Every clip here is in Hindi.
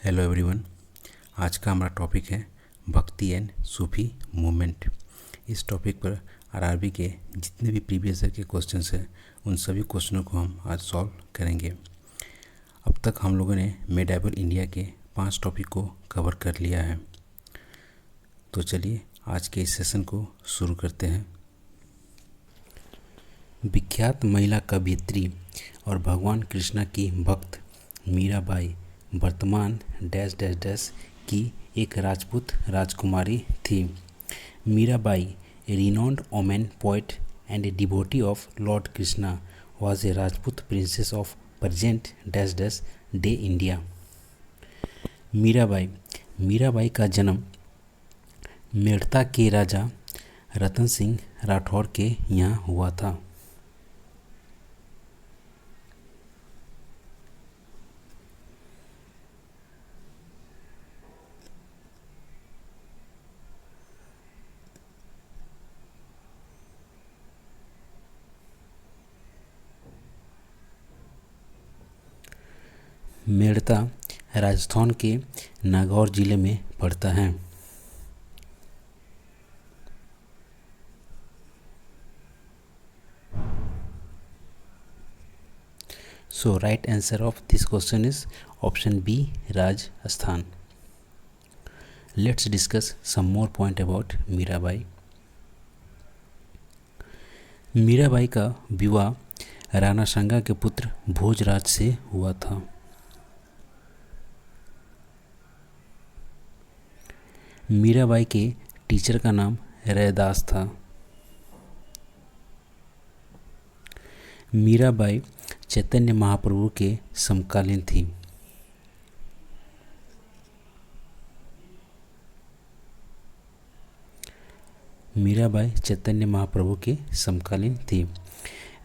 Hello everyone. आज का हमारा टॉपिक है भक्ति एंड सूफी मूवमेंट। इस टॉपिक पर आरआरबी के जितने भी प्रीवियस ईयर के क्वेश्चंस हैं उन सभी क्वेश्चनों को हम आज सॉल्व करेंगे। अब तक हम लोगों ने मेडाइवल इंडिया के 5 टॉपिक को कवर कर लिया है। तो चलिए आज के इस सेशन को शुरू करते हैं। विख्यात महिला कवयित्री और भगवान कृष्णा की भक्त मीराबाई वर्तमान डैश डैश डैश की एक राजपूत राजकुमारी थी। मीराबाई, ए renowned woman poet and a devotee of Lord Krishna, was a Rajput princess of present dash dash day India. Mirabai का जन्म मेड़ता के राजा रतन सिंह राठौर के यहाँ हुआ था। मेड़ता राजस्थान के नागौर जिले में पड़ता है। So right answer of this question is option B, Rajasthan. Let's discuss some more point about Mirabai. Mirabai का विवाह राणा सांगा के पुत्र भोजराज से हुआ था। मीराबाई के टीचर का नाम रैदास था। मीराबाई चैतन्य महाप्रभु के समकालीन थी। मीराबाई चैतन्य महाप्रभु के समकालीन थी।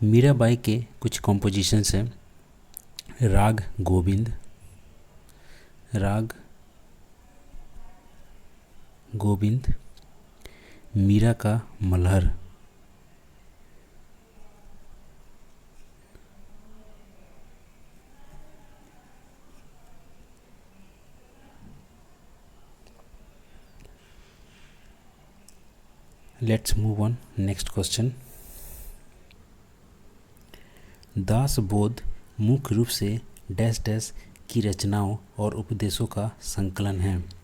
मीराबाई के कुछ कॉम्पोजिशंस हैं। राग गोविंद, मीरा का Malhar, let's move on next question. Dasbodh मुख्य रूप से डैश डैश की रचनाओं और उपदेशों का संकलन है।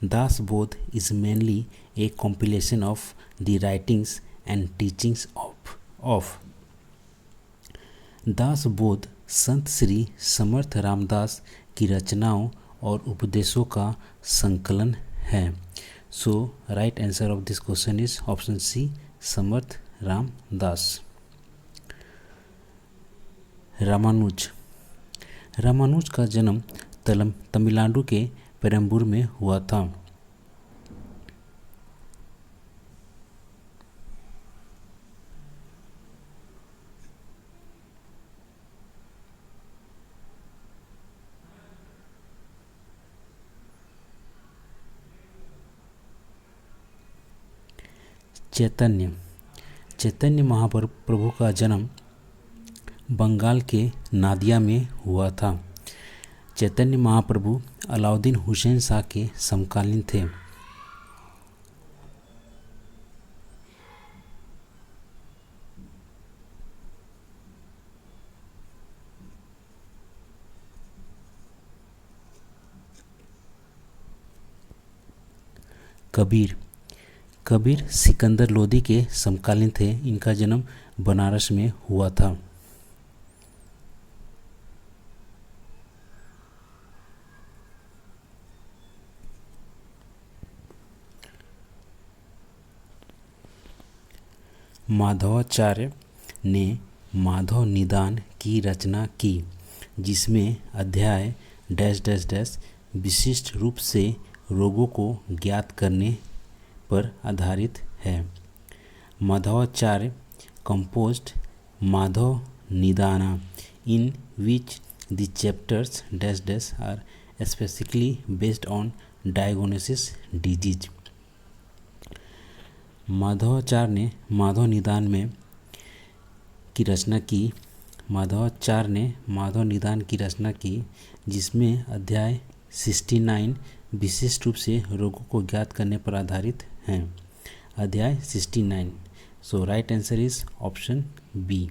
दास बोध is mainly a compilation of the writings and teachings of दास बोध संत श्री समर्थ रामदास की रचनाओं और उपदेशों का संकलन है। So right answer of this question is option C, Samarth Ramdas. Ramanuja का जन्म तमिलनाडु के पेरम्बूर में हुआ था। चैतन्य महाप्रभु का जन्म बंगाल के नादिया में हुआ था। चैतन्य महाप्रभु अलाउद्दीन हुसैन शाह के समकालीन थे। कबीर सिकंदर लोदी के समकालीन थे। इनका जन्म बनारस में हुआ था। माधवाचार्य ने माधव निदान की रचना की, जिसमें अध्याय डैश डैश डैश विशिष्ट रूप से रोगों को ज्ञात करने पर आधारित है। Madhavacharya composed Madhava Nidana in which the chapters dash dash are specifically based on diagnosis disease. Madhavacharya ने माधव निदान की रचना की, जिसमें अध्याय 69 विशिष्ट रूप से रोगों को ज्ञात करने पर आधारित हैं। अध्याय 69। So right answer is option B.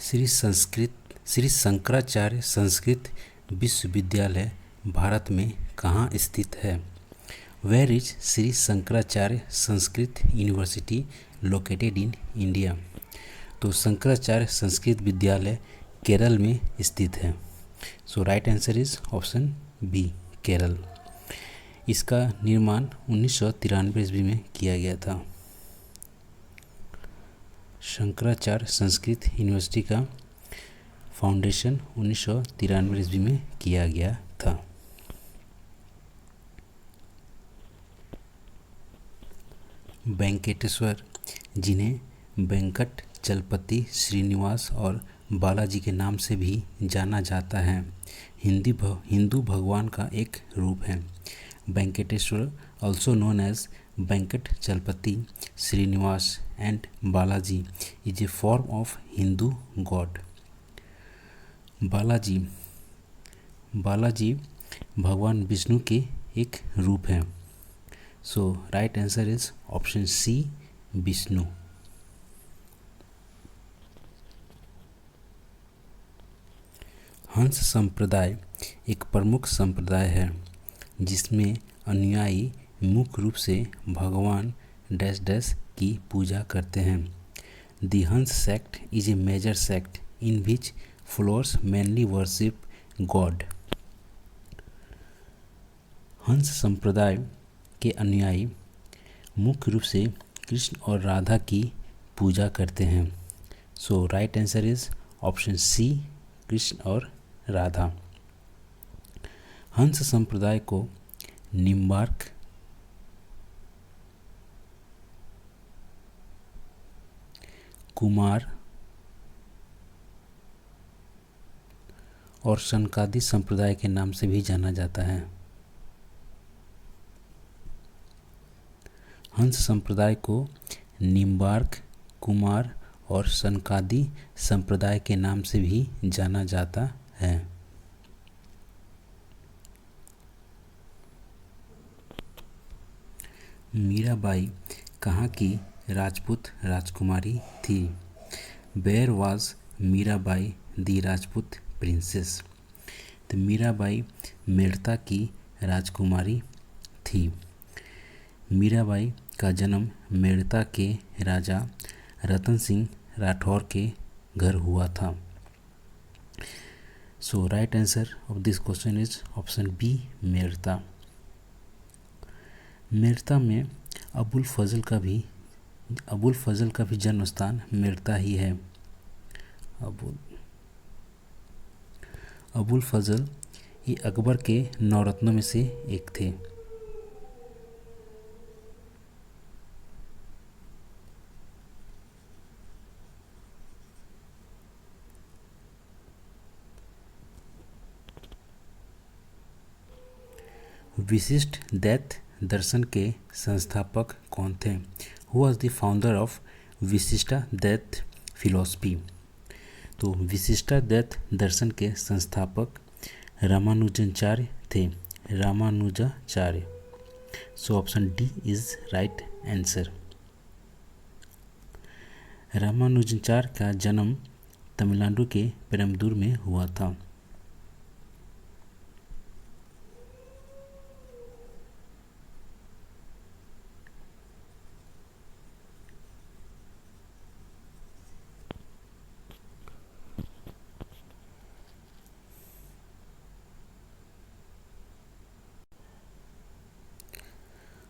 Shri Shankaracharya Sanskrit Vishwavidyalaya Bharat में कहाँ स्थित है? Where is Shri Shankaracharya Sanskrit university located in India? तो शंकराचार्य संस्कृत विद्यालय केरल में स्थित है। So right answer is option B, Kerala. इसका निर्माण 1993 ईस्वी में किया गया था। शंकराचार्य संस्कृत यूनिवर्सिटी का फाउंडेशन 1993 ईस्वी में किया गया था। वेंकटेश्वर, जिन्हें वेंकट चलपति, श्रीनिवास और बालाजी के नाम से भी जाना जाता है, हिंदू भगवान का एक रूप है। Venkateshwara, also known as Venkata Chalapati, Srinivasa and Balaji, is a form of Hindu god. Balaji भगवान विष्णु के एक रूप हैं। So right answer is option C, Vishnu. Hamsa Sampradaya एक प्रमुख संप्रदाय है जिसमें अनुयायी मुख्य रूप से भगवान डैश डैश की पूजा करते हैं। The Hans sect is a major sect in which followers mainly worship God. Hans संप्रदाय के अनुयायी मुख्य रूप से कृष्ण और राधा की पूजा करते हैं। So right answer is option C, Krishna और राधा। हंस संप्रदाय को निम्बार्क, कुमार और सनकादि संप्रदाय के नाम से भी जाना जाता है। हंस संप्रदाय को निम्बार्क, कुमार और सनकादि संप्रदाय के नाम से भी जाना जाता है। मीराबाई कहाँ की राजपूत राजकुमारी थी? Where was Mirabai the Rajput princess? तो मीराबाई मेड़ता की राजकुमारी थी। मीराबाई का जन्म मेड़ता के राजा रतन सिंह राठौर के घर हुआ था। So right answer of this question is option B, Merta. Merta में अबुल फजल का भी जन्म स्थान मेड़ता ही है। अबुल फजल ये अकबर के नौरत्नों में से एक थे। विशिष्ट द्वैत दर्शन के संस्थापक कौन थे? Who was the founder of Vishishtadvaita philosophy? तो विशिष्टाद्वैत दर्शन के संस्थापक रामानुजाचार्य थे। Ramanujacharya. So option D is right answer. Ramanujacharya का जन्म तमिलनाडु के पेरम्बदूर में हुआ था।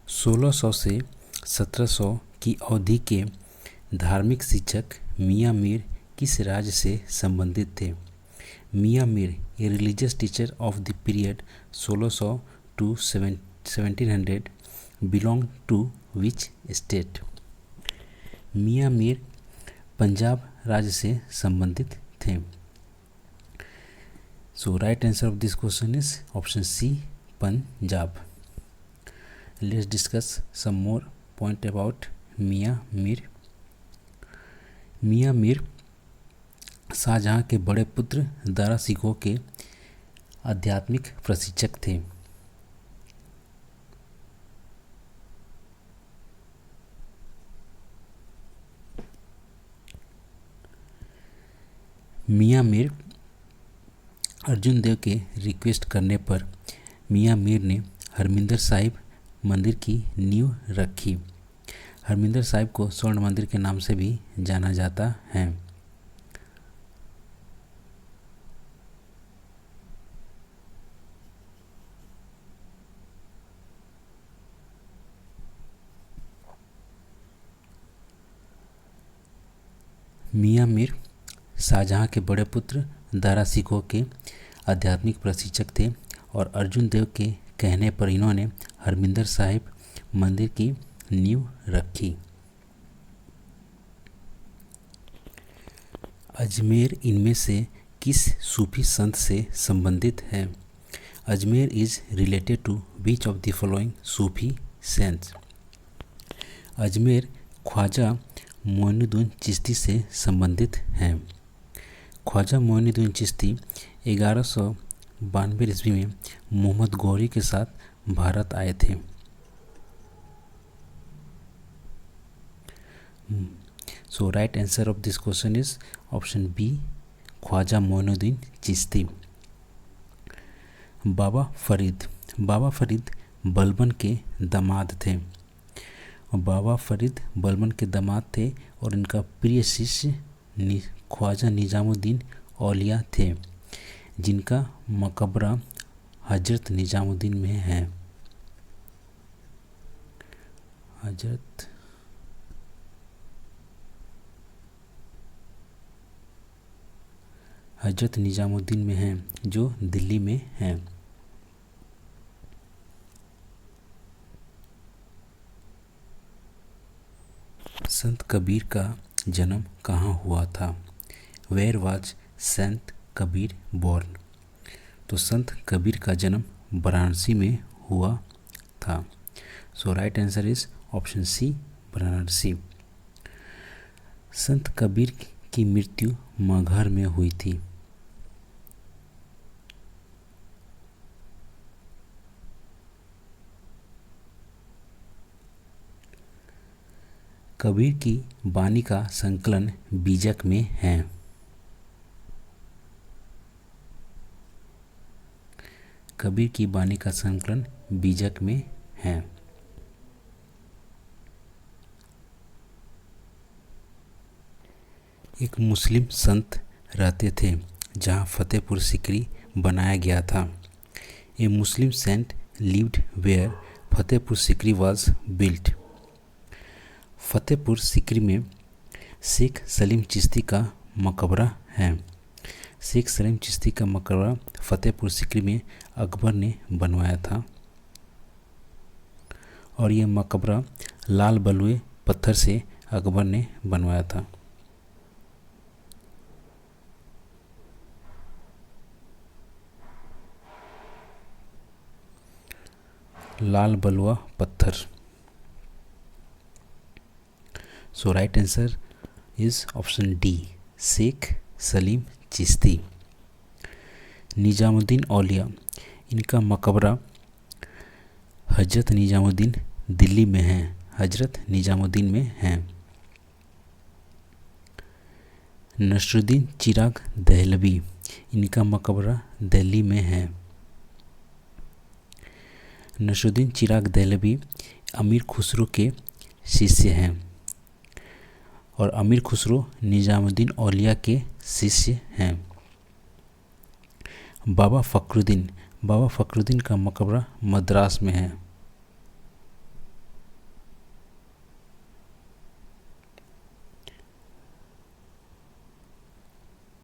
सोलह सौ से 1700 की अवधि के धार्मिक शिक्षक मियाँ मीर किस राज्य से संबंधित थे? Mian Mir a religious teacher of the period 1600 to 1700 belong to which state? Mian Mir Punjab राज्य से संबंधित थे। So right answer of this question is option C, Punjab. Let's discuss some more point about मियाँ मीर। मियाँ मीर शाहजहां के बड़े पुत्र दारा सिकोह के आध्यात्मिक प्रशिक्षक थे। मियां मीर अर्जुन देव के रिक्वेस्ट करने पर मियां मीर ने हरमिंदर साहिब मंदिर की नींव रखी। हरमिंदर साहिब को स्वर्ण मंदिर के नाम से भी जाना जाता है। मियां मीर शाहजहां के बड़े पुत्र दारा सिकोह के आध्यात्मिक प्रशिक्षक थे और अर्जुन देव के कहने पर इन्होंने हरमिंदर साहिब मंदिर की नींव रखी। अजमेर इनमें से किस सूफी संत से संबंधित है? Ajmer is related to which of the following Sufi saints? Ajmer Khwaja Moinuddin Chishti से संबंधित है। ख्वाजा मोइनुद्दीन चिश्ती 1192 ईस्वी में मोहम्मद गौरी के साथ भारत आए थे। So right answer of this question is option B, Khwaja Moinuddin Chishti. Baba Farid Balban के दामाद थे। बाबा फरीद बलबन के दामाद थे और इनका प्रिय शिष्य ख्वाजा निजामुद्दीन औलिया थे, जिनका मकबरा हजरत निजामुद्दीन में है। हजरत निजामुद्दीन में है, जो दिल्ली में है। संत कबीर का जन्म कहाँ हुआ था? Where was Sant Kabir born? तो संत कबीर का जन्म वाराणसी में हुआ था। So right answer is option C, Varanasi. Sant Kabir की मृत्यु मगहर में हुई थी। कबीर की वाणी का संकलन बीजक में है। कबीर की वाणी का संकलन बीजक में है। एक मुस्लिम संत रहते थे जहाँ फतेहपुर सिकरी बनाया गया था। A Muslim saint lived where Fatehpur Sikri was built. Fatehpur Sikri में शेख सलीम चिश्ती का मकबरा है। शेख सलीम चिश्ती का मकबरा फतेहपुर सिकरी में अकबर ने बनवाया था और यह मकबरा लाल बलुए पत्थर से अकबर ने बनवाया था। लाल बलुआ पत्थर। So right answer is option D, Sheikh Salim Chishti. Nizamuddin Auliya, इनका मकबरा हजरत निजामुद्दीन दिल्ली में है। हजरत निजामुद्दीन में है। नसरुद्दीन चिराग दहलवी, इनका मकबरा दिल्ली में है। नसरुद्दीन चिराग दहलवी अमीर खुसरो के शिष्य हैं और अमीर खुसरो निजामुद्दीन औलिया के शिष्य हैं। बाबा फखरुद्दीन का मकबरा मद्रास में है।